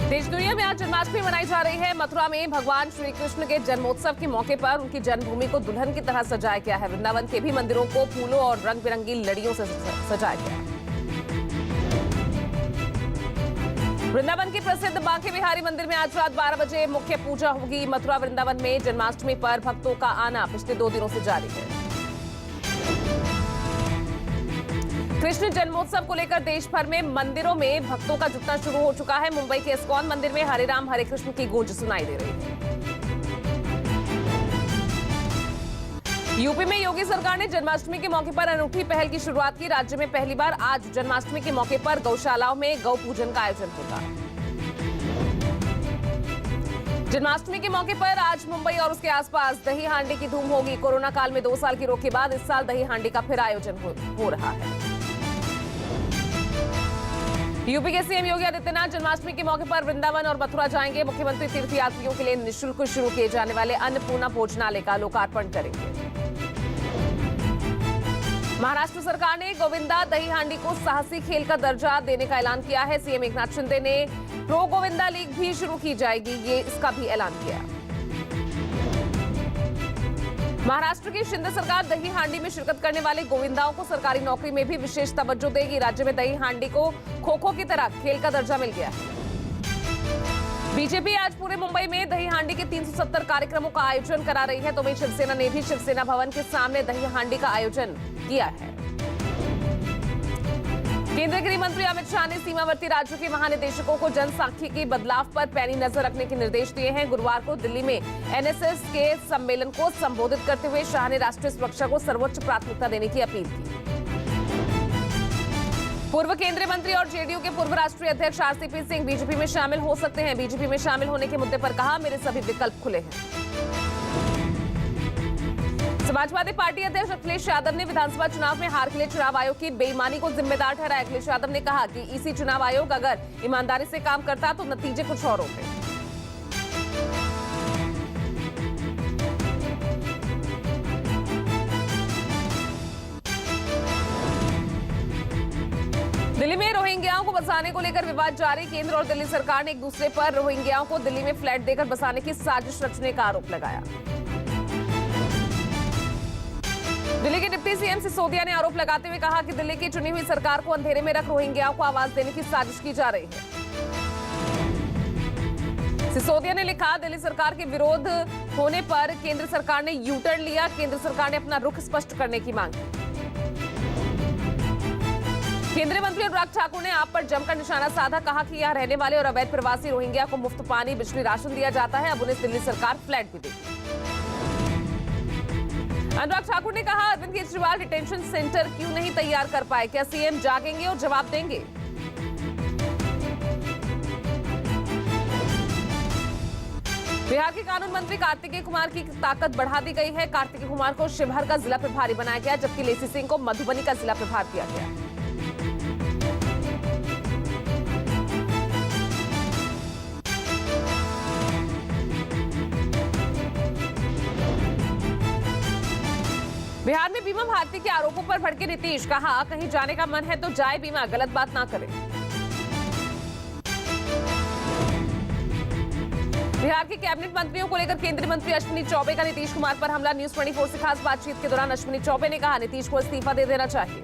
देश दुनिया में आज जन्माष्टमी मनाई जा रही है। मथुरा में भगवान श्री कृष्ण के जन्मोत्सव के मौके पर उनकी जन्मभूमि को दुल्हन की तरह सजाया गया है। वृंदावन के भी मंदिरों को फूलों और रंग बिरंगी लड़ियों से सजाया गया है। वृंदावन के प्रसिद्ध बांके बिहारी मंदिर में आज रात 12 बजे मुख्य पूजा होगी। मथुरा वृंदावन में जन्माष्टमी पर भक्तों का आना पिछले 2 दिनों से जारी है। कृष्ण जन्मोत्सव को लेकर देश भर में मंदिरों में भक्तों का जुटना शुरू हो चुका है। मुंबई के इस्कॉन मंदिर में हरे राम हरे कृष्ण की गूंज सुनाई दे रही है। यूपी में योगी सरकार ने जन्माष्टमी के मौके पर अनूठी पहल की शुरुआत की। राज्य में पहली बार आज जन्माष्टमी के मौके पर गौशालाओं में गौ पूजन का आयोजन होगा। जन्माष्टमी के मौके पर आज मुंबई और उसके आसपास दही हांडी की धूम होगी। कोरोना काल में 2 साल की रोक के बाद इस साल दही हांडी का फिर आयोजन हो रहा है। यूपी के सीएम योगी आदित्यनाथ जन्माष्टमी के मौके पर वृंदावन और मथुरा जाएंगे। मुख्यमंत्री तीर्थयात्रियों के लिए निःशुल्क शुरू किए जाने वाले अन्नपूर्णा भोजनालय का लोकार्पण करेंगे। महाराष्ट्र सरकार ने गोविंदा दही हांडी को साहसी खेल का दर्जा देने का ऐलान किया है। सीएम एकनाथ शिंदे ने प्रो गोविंदा लीग भी शुरू की जाएगी, इसका भी ऐलान किया। महाराष्ट्र की शिंदे सरकार दही हांडी में शिरकत करने वाले गोविंदाओं को सरकारी नौकरी में भी विशेष तवज्जो देगी। राज्य में दही हांडी को खो-खो की तरह खेल का दर्जा मिल गया है। बीजेपी आज पूरे मुंबई में दही हांडी के 370 कार्यक्रमों का आयोजन करा रही है। तो वहीं शिवसेना ने भी शिवसेना भवन के सामने दही हांडी का आयोजन किया है। केंद्रीय गृह मंत्री अमित शाह ने सीमावर्ती राज्यों के महानिदेशकों को जनसांख्यिकी बदलाव पर पैनी नजर रखने के निर्देश दिए हैं। गुरुवार को दिल्ली में एनएसएस के सम्मेलन को संबोधित करते हुए शाह ने राष्ट्रीय सुरक्षा को सर्वोच्च प्राथमिकता देने की अपील की। पूर्व केंद्रीय मंत्री और जेडीयू के पूर्व राष्ट्रीय अध्यक्ष आरसीपी सिंह बीजेपी में शामिल हो सकते हैं। बीजेपी में शामिल होने के मुद्दे पर कहा, मेरे सभी विकल्प खुले हैं। समाजवादी पार्टी अध्यक्ष अखिलेश यादव ने विधानसभा चुनाव में हार के लिए चुनाव आयोग की बेईमानी को जिम्मेदार ठहराया। अखिलेश यादव ने कहा कि इसी चुनाव आयोग अगर ईमानदारी से काम करता तो नतीजे कुछ और होते। दिल्ली में रोहिंग्याओं को बसाने को लेकर विवाद जारी। केंद्र और दिल्ली सरकार ने एक दूसरे पर रोहिंग्याओं को दिल्ली में फ्लैट देकर बसाने की साजिश रचने का आरोप लगाया। दिल्ली के डिप्टी सीएम सिसोदिया ने आरोप लगाते हुए कहा कि दिल्ली की चुनी हुई सरकार को अंधेरे में रख रोहिंग्याओं को आवाज देने की साजिश की जा रही है। सिसोदिया ने लिखा, दिल्ली सरकार के विरोध होने पर केंद्र सरकार ने यू टर्न लिया। केंद्र सरकार ने अपना रुख स्पष्ट करने की मांग की। केंद्रीय मंत्री अनुराग ठाकुर ने आप पर जमकर निशाना साधा। कहा कि यहां रहने वाले और अवैध प्रवासी रोहिंग्या को मुफ्त पानी, बिजली, राशन दिया जाता है। अब उन्हें दिल्ली सरकार फ्लैट भी देगी। अनुराग ठाकुर ने कहा, अरविंद केजरीवाल डिटेंशन सेंटर क्यों नहीं तैयार कर पाए? क्या सीएम जागेंगे और जवाब देंगे? बिहार के कानून मंत्री कार्तिकेय कुमार की ताकत बढ़ा दी गई है। कार्तिकेय कुमार को शिवहर का जिला प्रभारी बनाया गया, जबकि लेसी सिंह को मधुबनी का जिला प्रभार दिया गया। बिहार में बीमा भारती के आरोपों पर भड़के नीतीश। कहा, कहीं जाने का मन है तो जाए बीमा, गलत बात ना करें। बिहार के कैबिनेट मंत्रियों को लेकर केंद्रीय मंत्री अश्विनी चौबे का नीतीश कुमार पर हमला। न्यूज 24 से खास बातचीत के दौरान अश्विनी चौबे ने कहा, नीतीश को इस्तीफा दे देना चाहिए।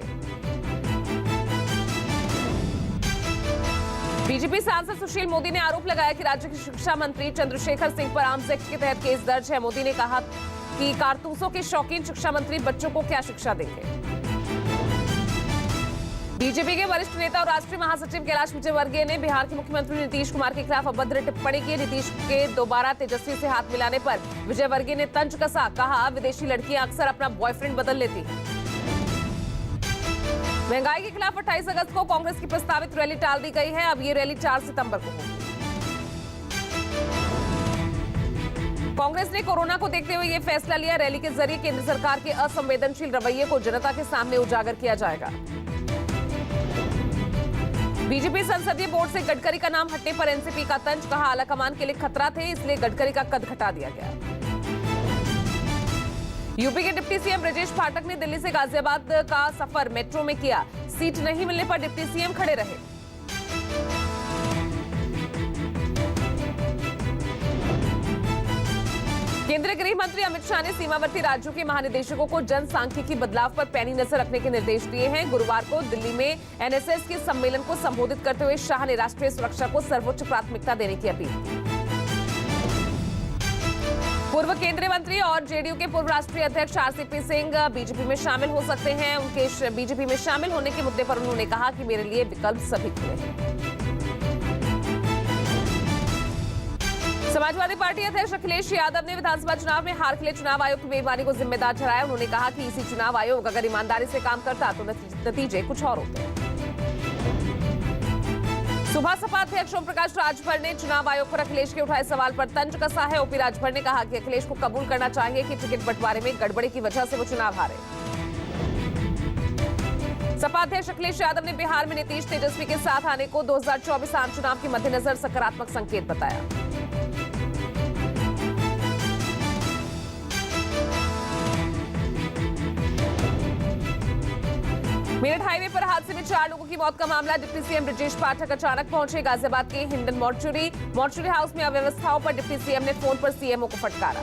बीजेपी सांसद सुशील मोदी ने आरोप लगाया कि राज्य के शिक्षा मंत्री चंद्रशेखर सिंह पर आर्म्स एक्ट के तहत केस दर्ज है। मोदी ने कहा कि कारतूसों के शौकीन शिक्षा मंत्री बच्चों को क्या शिक्षा देंगे। बीजेपी के वरिष्ठ नेता और राष्ट्रीय महासचिव कैलाश विजयवर्गीय ने बिहार के मुख्यमंत्री नीतीश कुमार के खिलाफ अभद्र टिप्पणी की। नीतीश के दोबारा तेजस्वी से हाथ मिलाने पर विजयवर्गीय ने तंज कसा। कहा, विदेशी लड़कियां अक्सर अपना बॉयफ्रेंड बदल लेती हैं। महंगाई के खिलाफ 28 अगस्त को कांग्रेस की प्रस्तावित रैली टाल दी गई है। अब ये रैली 4 सितंबर को होगी। कांग्रेस ने कोरोना को देखते हुए ये फैसला लिया। रैली के जरिए केंद्र सरकार के असंवेदनशील रवैये को जनता के सामने उजागर किया जाएगा। बीजेपी संसदीय बोर्ड से गडकरी का नाम हटने पर एनसीपी का तंज। कहा, आलाकमान के लिए खतरा थे, इसलिए गडकरी का कद घटा दिया गया। यूपी के डिप्टी सीएम ब्रजेश पाठक ने दिल्ली से गाजियाबाद का सफर मेट्रो में किया। सीट नहीं मिलने पर डिप्टी सीएम खड़े रहे। केंद्रीय गृह मंत्री अमित शाह ने सीमावर्ती राज्यों के महानिदेशकों को जनसांख्यिकी बदलाव पर पैनी नजर रखने के निर्देश दिए हैं। गुरुवार को दिल्ली में एनएसएस के सम्मेलन को संबोधित करते हुए शाह ने राष्ट्रीय सुरक्षा को सर्वोच्च प्राथमिकता देने की अपील की। पूर्व केंद्रीय मंत्री और जेडीयू के पूर्व राष्ट्रीय अध्यक्ष आरसीपी सिंह बीजेपी में शामिल हो सकते हैं। उनके बीजेपी में शामिल होने के मुद्दे पर उन्होंने कहा कि मेरे लिए विकल्प सभी खुले हैं। समाजवादी पार्टी अध्यक्ष अखिलेश यादव ने विधानसभा चुनाव में हार के लिए चुनाव आयोग की बेईमानी को जिम्मेदार ठहराया। उन्होंने कहा कि इसी चुनाव आयोग अगर ईमानदारी से काम करता तो नतीजे कुछ और होते। सुबह सपा अध्यक्ष ओम प्रकाश राजभर ने चुनाव आयोग पर अखिलेश के उठाए सवाल पर तंज कसा है। ओपी राजभर ने कहा कि अखिलेश को कबूल करना चाहिए कि टिकट बंटवारे में गड़बड़ी की वजह से वो चुनाव हारे। सपा अध्यक्ष अखिलेश यादव ने बिहार में नीतीश तेजस्वी के साथ आने को 2024 आम चुनाव के मद्देनजर सकारात्मक संकेत बताया। मेरठ हाईवे पर हादसे में 4 लोगों की मौत का मामला। डिप्टी सीएम ब्रजेश पाठक अचानक पहुंचे। गाजियाबाद के हिंडन मॉर्चुरी हाउस में अव्यवस्थाओं पर डिप्टी सीएम ने फोन पर सीएमओ को फटकारा।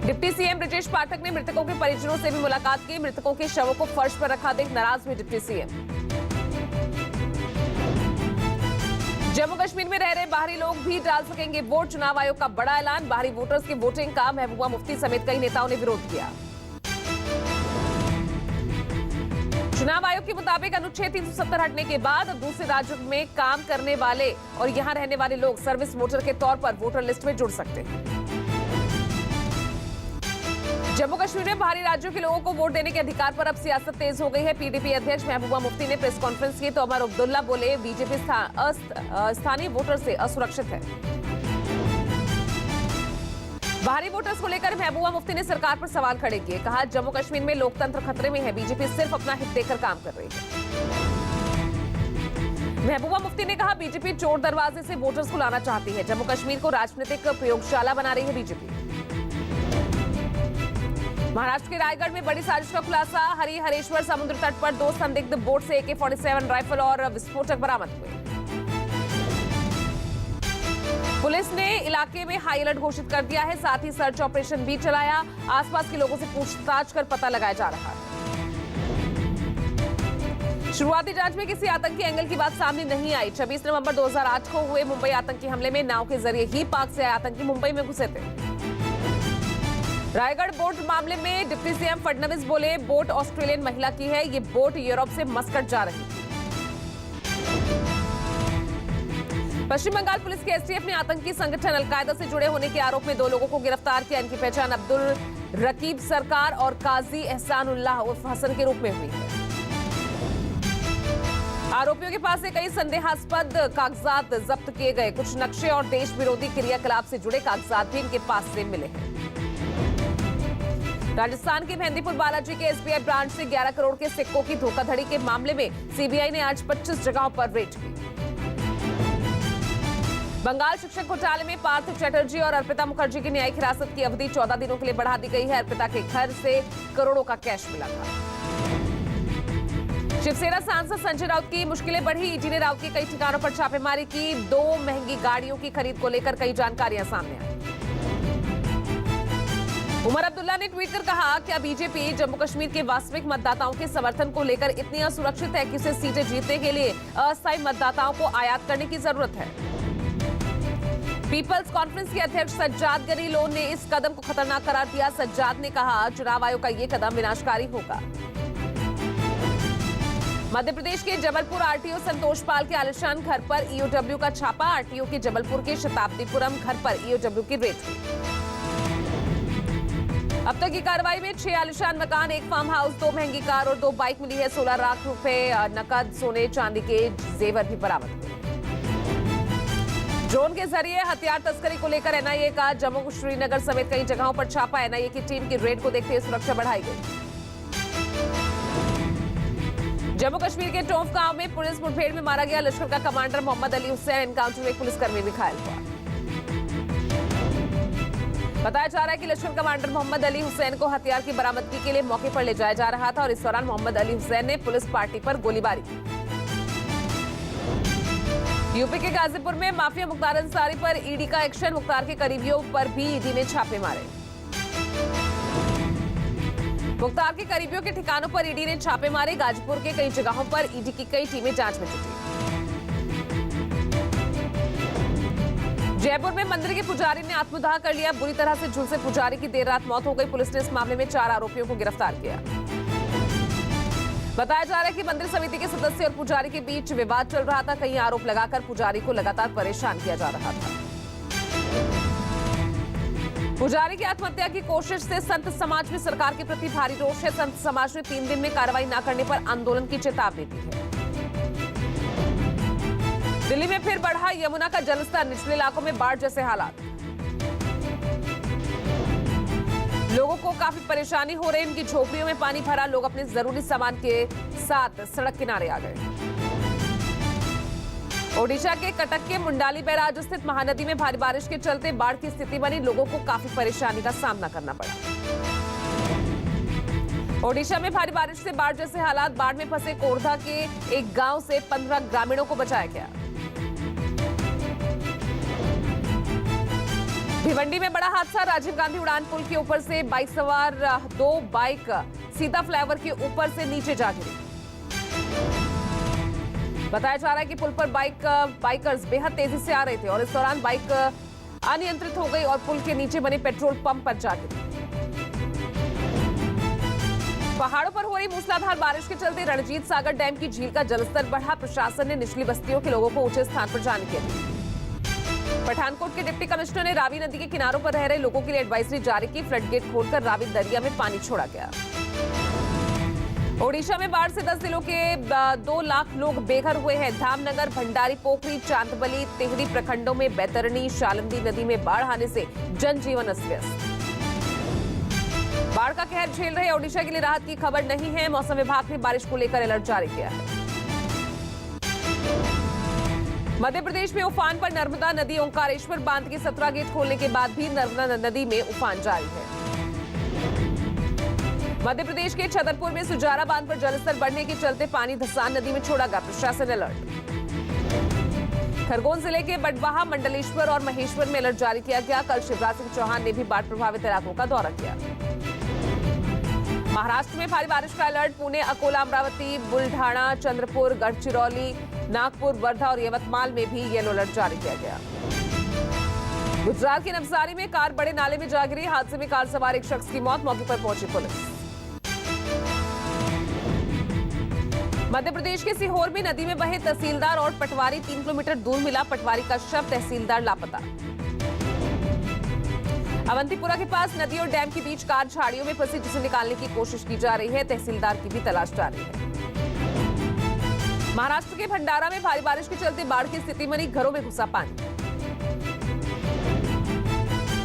डिप्टी सीएम ब्रजेश पाठक ने मृतकों के परिजनों से भी मुलाकात की। मृतकों के शवों को फर्श पर रखा देख नाराज हुए डिप्टी सीएम। जम्मू कश्मीर में रह रहे बाहरी लोग भी डाल सकेंगे वोट। चुनाव आयोग का बड़ा ऐलान। बाहरी वोटर्स की वोटिंग का महबूबा मुफ्ती समेत कई नेताओं ने विरोध किया। चुनाव आयोग के मुताबिक अनुच्छेद 370 हटने के बाद दूसरे राज्यों में काम करने वाले और यहां रहने वाले लोग सर्विस वोटर के तौर पर वोटर लिस्ट में जुड़ सकते हैं। जम्मू कश्मीर में बाहरी राज्यों के लोगों को वोट देने के अधिकार पर अब सियासत तेज हो गई है। पीडीपी अध्यक्ष महबूबा मुफ्ती ने प्रेस कॉन्फ्रेंस की तो उमर अब्दुल्ला बोले बीजेपी स्थानीय वोटर से असुरक्षित है। बाहरी वोटर्स को लेकर महबूबा मुफ्ती ने सरकार पर सवाल खड़े किए। कहा जम्मू कश्मीर में लोकतंत्र खतरे में है। बीजेपी सिर्फ अपना हित देकर काम कर रही है। महबूबा मुफ्ती ने कहा बीजेपी चोर दरवाजे से वोटर्स को लाना चाहती है। जम्मू कश्मीर को राजनीतिक प्रयोगशाला बना रही है बीजेपी। महाराष्ट्र के रायगढ़ में बड़ी साजिश का खुलासा। हरिहरेश्वर समुद्र तट पर 2 संदिग्ध बोट से AK-47 राइफल और विस्फोटक बरामद हुए। पुलिस ने इलाके में हाई अलर्ट घोषित कर दिया है। साथ ही सर्च ऑपरेशन भी चलाया। आसपास के लोगों से पूछताछ कर पता लगाया जा रहा है। शुरुआती जांच में किसी आतंकी एंगल की बात सामने नहीं आई। 26 नवंबर 2008 को हुए मुंबई आतंकी हमले में नाव के जरिए ही पाक से आए आतंकी मुंबई में घुसे थे। रायगढ़ बोट मामले में डिप्टी सीएम फडणवीस बोले बोट ऑस्ट्रेलियन महिला की है। ये बोट यूरोप से मस्कट जा रही थी। पश्चिम बंगाल पुलिस के एसटीएफ ने आतंकी संगठन अलकायदा से जुड़े होने के आरोप में 2 लोगों को गिरफ्तार किया। इनकी पहचान अब्दुल रकीब सरकार और काजी एहसानुल्लाह उर्फ हसन के रूप में हुई है। आरोपियों के पास से कई संदेहास्पद कागजात जब्त किए गए। कुछ नक्शे और देश विरोधी क्रियाकलाप से जुड़े कागजात भी इनके पास से मिले हैं। राजस्थान के मेहंदीपुर बालाजी के एसबीआई ब्रांच से 11 करोड़ के सिक्कों की धोखाधड़ी के मामले में सीबीआई ने आज 25 जगहों पर रेड की। बंगाल शिक्षक घोटाले में पार्थ चटर्जी और अर्पिता मुखर्जी की न्यायिक हिरासत की अवधि 14 दिनों के लिए बढ़ा दी गई है। अर्पिता के घर से करोड़ों का कैश मिला था। शिवसेना सांसद संजय राउत की मुश्किलें बढ़ी। ईडी ने राउत के कई ठिकानों पर छापेमारी की। 2 महंगी गाड़ियों की खरीद को लेकर कई जानकारियां सामने आई। उमर अब्दुल्ला ने ट्वीट कर कहा क्या बीजेपी जम्मू कश्मीर के वास्तविक मतदाताओं के समर्थन को लेकर इतनी असुरक्षित है कि उसे सीटें जीतने के लिए अस्थायी मतदाताओं को आयात करने की जरूरत है। पीपल्स कॉन्फ्रेंस के अध्यक्ष सज्जाद गनी लोन ने इस कदम को खतरनाक करार दिया। सज्जाद ने कहा चुनाव आयोग का ये कदम विनाशकारी होगा। मध्य प्रदेश के जबलपुर आरटीओ संतोष पाल के आलिशान घर पर ईओडब्ल्यू का छापा। आरटीओ के जबलपुर के शताब्दीपुरम घर पर ईओडब्ल्यू की रेड हुई। अब तक की कार्रवाई में 6 आलिशान मकान, 1 फार्म हाउस, 2 महंगी कार और 2 बाइक मिली है। 16 लाख रुपए नकद, सोने चांदी के जेवर भी बरामद हुए। ड्रोन के जरिए हथियार तस्करी को लेकर एनआईए का जम्मू श्रीनगर समेत कई जगहों पर छापा। एनआईए की टीम की रेड को देखते हुए सुरक्षा बढ़ाई गई। जम्मू कश्मीर के टोंफ गांव में पुलिस मुठभेड़ में मारा गया लश्कर का कमांडर मोहम्मद अली हुसैन। एनकाउंटर में एक पुलिसकर्मी भी घायल हुआ। बताया जा रहा है कि लश्कर कमांडर मोहम्मद अली हुसैन को हथियार की बरामदगी के लिए मौके पर ले जाया जा रहा था और इस दौरान मोहम्मद अली हुसैन ने पुलिस पार्टी पर गोलीबारी की। यूपी के गाजीपुर में माफिया मुख्तार अंसारी पर ईडी का एक्शन। मुख्तार के करीबियों पर भी ईडी ने छापे मारे। मुख्तार के करीबियों के ठिकानों पर ईडी ने छापे मारे। गाजीपुर के कई जगहों पर ईडी की कई टीमें जांच में जुटी। जयपुर में मंदिर के पुजारी ने आत्मदाह कर लिया। बुरी तरह से झुलसे पुजारी की देर रात मौत हो गई। पुलिस ने इस मामले में 4 आरोपियों को गिरफ्तार किया। बताया जा रहा है कि मंदिर समिति के सदस्य और पुजारी के बीच विवाद चल रहा था। कई आरोप लगाकर पुजारी को लगातार परेशान किया जा रहा था। पुजारी की आत्महत्या की कोशिश से संत समाज में सरकार के प्रति भारी रोष है। संत समाज ने 3 दिन में कार्रवाई न करने पर आंदोलन की चेतावनी दी है। दिल्ली में फिर बढ़ा यमुना का जलस्तर। निचले इलाकों में बाढ़ जैसे हालात। लोगों को काफी परेशानी हो रही है। इनकी झोपड़ियों में पानी भरा। लोग अपने जरूरी सामान के साथ सड़क किनारे आ गए। ओडिशा के कटक के मुंडाली बैराज स्थित महानदी में भारी बारिश के चलते बाढ़ की स्थिति बनी। लोगों को काफी परेशानी का सामना करना पड़ा। ओडिशा में भारी बारिश से बाढ़ जैसे हालात। बाढ़ में फंसे कोरधा के एक गांव से 15 ग्रामीणों को बचाया गया। भिवंडी में बड़ा हादसा। राजीव गांधी उड़ान पुल के ऊपर से बाइक सवार 2 बाइक सीता फ्लाईओवर के ऊपर से नीचे जा गिरी। बताया जा रहा है कि पुल पर बाइकर्स बेहद तेजी से आ रहे थे और इस दौरान बाइक अनियंत्रित हो गई और पुल के नीचे बने पेट्रोल पंप पर जा गिरी। पहाड़ों पर हो रही मूसलाधार बारिश के चलते रणजीत सागर डैम की झील का जलस्तर बढ़ा। प्रशासन ने निचली बस्तियों के लोगों को ऊंचे स्थान पर जाने के लिए। पठानकोट के डिप्टी कमिश्नर ने रावी नदी के किनारों पर रह रहे लोगों के लिए एडवाइजरी जारी की। फ्लड गेट खोलकर रावी दरिया में पानी छोड़ा गया। ओडिशा में बाढ़ से 10 जिलों के 2 लाख लोग बेघर हुए हैं। धामनगर, भंडारी पोखरी, चांदबली, तिहरी प्रखंडों में बैतरणी, शालंदी नदी में बाढ़ आने से जनजीवन अस्त व्यस्त। बाढ़ का कहर झेल रहे ओडिशा के लिए राहत की खबर नहीं है। मौसम विभाग ने बारिश को लेकर अलर्ट जारी किया है। मध्य प्रदेश में उफान पर नर्मदा नदी। ओंकारेश्वर बांध के 17 गेट खोलने के बाद भी नर्मदा नदी में उफान जारी है। मध्य प्रदेश के छतरपुर में सुजारा बांध पर जलस्तर बढ़ने के चलते पानी धसान नदी में छोड़ा गया। प्रशासन अलर्ट। खरगोन जिले के बटवाहा, मंडलेश्वर और महेश्वर में अलर्ट जारी किया गया। कल शिवराज सिंह चौहान ने भी बाढ़ प्रभावित इलाकों का दौरा किया। महाराष्ट्र में भारी बारिश का अलर्ट। पुणे, अकोला, अमरावती, बुलढाणा, चंद्रपुर, गढ़चिरौली, नागपुर, वर्धा और यवतमाल में भी येलो अलर्ट जारी किया गया। गुजरात के नवसारी में कार बड़े नाले में जा गिरी। हादसे में कार सवार एक शख्स की मौत। मौके पर पहुंची पुलिस। मध्य प्रदेश के सीहोर में नदी में बहे तहसीलदार और पटवारी। 3 किलोमीटर दूर मिला पटवारी का शव। तहसीलदार लापता। अवंतीपुरा के पास नदी और डैम के बीच कार झाड़ियों में फंसी, जिसे निकालने की कोशिश की जा रही है। तहसीलदार की भी तलाश जारी है। महाराष्ट्र के भंडारा में भारी बारिश के चलते बाढ़ की स्थिति बनी। घरों में घुसा पानी।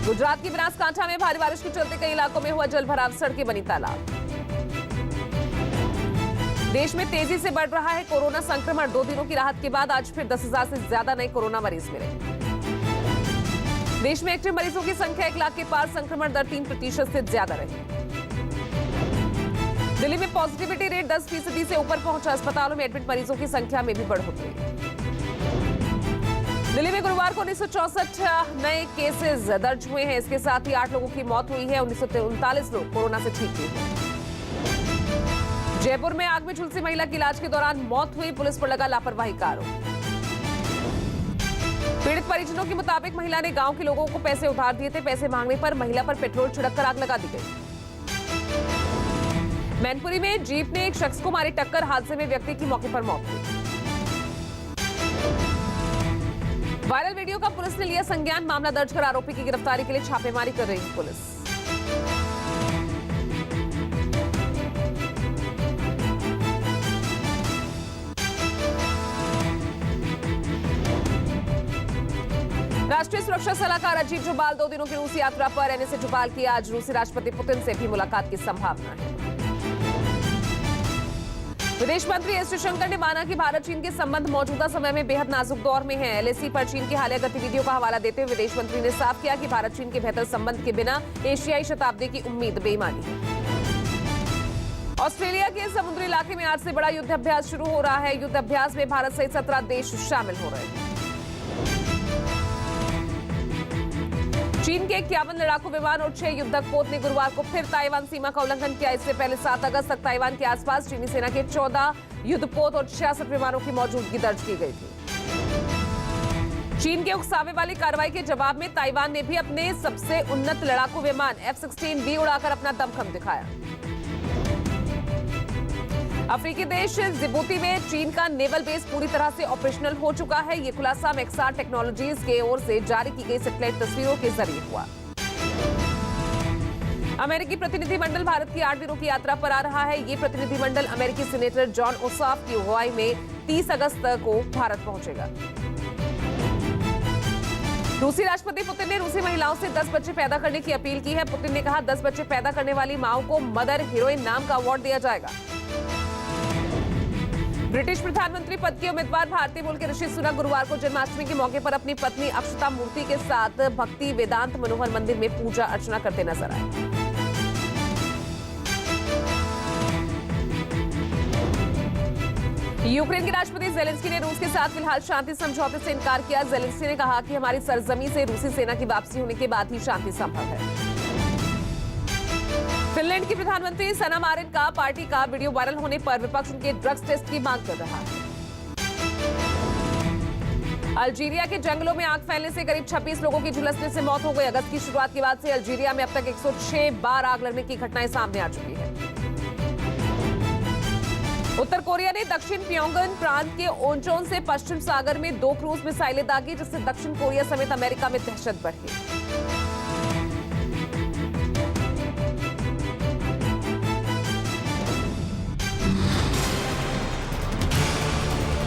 गुजरात की बनासकांठा में भारी बारिश के चलते कई इलाकों में हुआ जलभराव। सड़कें बनी तालाब। देश में तेजी से बढ़ रहा है कोरोना संक्रमण। 2 दिनों की राहत के बाद आज फिर 10,000 से ज्यादा नए कोरोना मरीज मिले। देश में एक्टिव मरीजों की संख्या 1 लाख के पार। संक्रमण दर 3% से ज्यादा रही। दिल्ली में पॉजिटिविटी रेट 10% से ऊपर पहुंचा। अस्पतालों में एडमिट मरीजों की संख्या में भी बढ़ोतरी। दिल्ली में गुरुवार को 1964 नए केसेस दर्ज हुए हैं। इसके साथ ही 8 लोगों की मौत हुई है। 1939 लोग कोरोना से ठीक हुए हैं। जयपुर में आग में झुलसी महिला की इलाज के दौरान मौत हुई। पुलिस पर लगा लापरवाही का आरोप। पीड़ित परिजनों के मुताबिक महिला ने गांव के लोगों को पैसे उधार दिए थे। पैसे मांगने पर महिला पर पेट्रोल छिड़ककर आग लगा दी गई। मैनपुरी में जीप ने एक शख्स को मारी टक्कर। हादसे में व्यक्ति की मौके पर मौत हुई। वायरल वीडियो का पुलिस ने लिया संज्ञान। मामला दर्ज कर आरोपी की गिरफ्तारी के लिए छापेमारी कर रही पुलिस। राष्ट्रीय सुरक्षा सलाहकार अजीत डोभाल 2 दिनों की रूस यात्रा पर। एनएसए डोभाल की आज रूसी राष्ट्रपति पुतिन से भी मुलाकात की संभावना है। विदेश मंत्री एस जयशंकर ने माना कि भारत चीन के संबंध मौजूदा समय में बेहद नाजुक दौर में हैं। एलएसी पर चीन की हालिया गतिविधियों का हवाला देते हुए विदेश मंत्री ने साफ किया कि भारत चीन के बेहतर संबंध के बिना एशियाई शताब्दी की उम्मीद बेईमानी है। ऑस्ट्रेलिया के समुद्री इलाके में आज से बड़ा युद्ध अभ्यास शुरू हो रहा है। युद्ध अभ्यास में भारत सहित 17 देश शामिल हो रहे हैं। चीन के 51 लड़ाकू विमान और 6 युद्धक पोत ने गुरुवार को फिर ताइवान सीमा का उल्लंघन किया। इससे पहले 7 अगस्त तक ताइवान के आसपास चीनी सेना के 14 युद्धपोत और 66 विमानों की मौजूदगी दर्ज की गई थी। चीन के उकसावे वाली कार्रवाई के जवाब में ताइवान ने भी अपने सबसे उन्नत लड़ाकू विमान F-16B उड़ाकर अपना दमखम दिखाया। अफ्रीकी देश जिबूती में चीन का नेवल बेस पूरी तरह से ऑपरेशनल हो चुका है। ये खुलासा मैक्सार टेक्नोलॉजीज के ओर से जारी की गई सैटेलाइट तस्वीरों के जरिए हुआ। अमेरिकी प्रतिनिधिमंडल भारत की 8 दिनों की यात्रा पर आ रहा है। ये प्रतिनिधिमंडल अमेरिकी सीनेटर जॉन ओसाफ की अगुवाई में 30 अगस्त को भारत पहुंचेगा। रूसी राष्ट्रपति पुतिन ने रूसी महिलाओं से 10 बच्चे पैदा करने की अपील की है। पुतिन ने कहा 10 बच्चे पैदा करने वाली माओं को मदर हीरोइन नाम का अवार्ड दिया जाएगा। ब्रिटिश प्रधानमंत्री पद के उम्मीदवार भारतीय मूल के ऋषि सुनक गुरुवार को जन्माष्टमी के मौके पर अपनी पत्नी अक्षता मूर्ति के साथ भक्ति वेदांत मनोहर मंदिर में पूजा अर्चना करते नजर आए। यूक्रेन के राष्ट्रपति जेलेंस्की ने रूस के साथ फिलहाल शांति समझौते से इनकार किया। जेलेंस्की ने कहा कि हमारी सरजमी से रूसी सेना की वापसी होने के बाद ही शांति संभव है। फिनलैंड की प्रधानमंत्री सना मारिन का पार्टी का वीडियो वायरल होने पर विपक्ष उनके ड्रग्स टेस्ट की मांग कर रहा है। अल्जीरिया के जंगलों में आग फैलने से करीब 26 लोगों की झुलसने से मौत हो गई। अगस्त की शुरुआत के बाद से अल्जीरिया में अब तक 106 बार आग लगने की घटनाएं सामने आ चुकी है। उत्तर कोरिया ने दक्षिण प्योंगन प्रांत के ओंचोन से पश्चिम सागर में 2 क्रूज मिसाइलें दागी, जिससे दक्षिण कोरिया समेत अमेरिका में दहशत बढ़ी।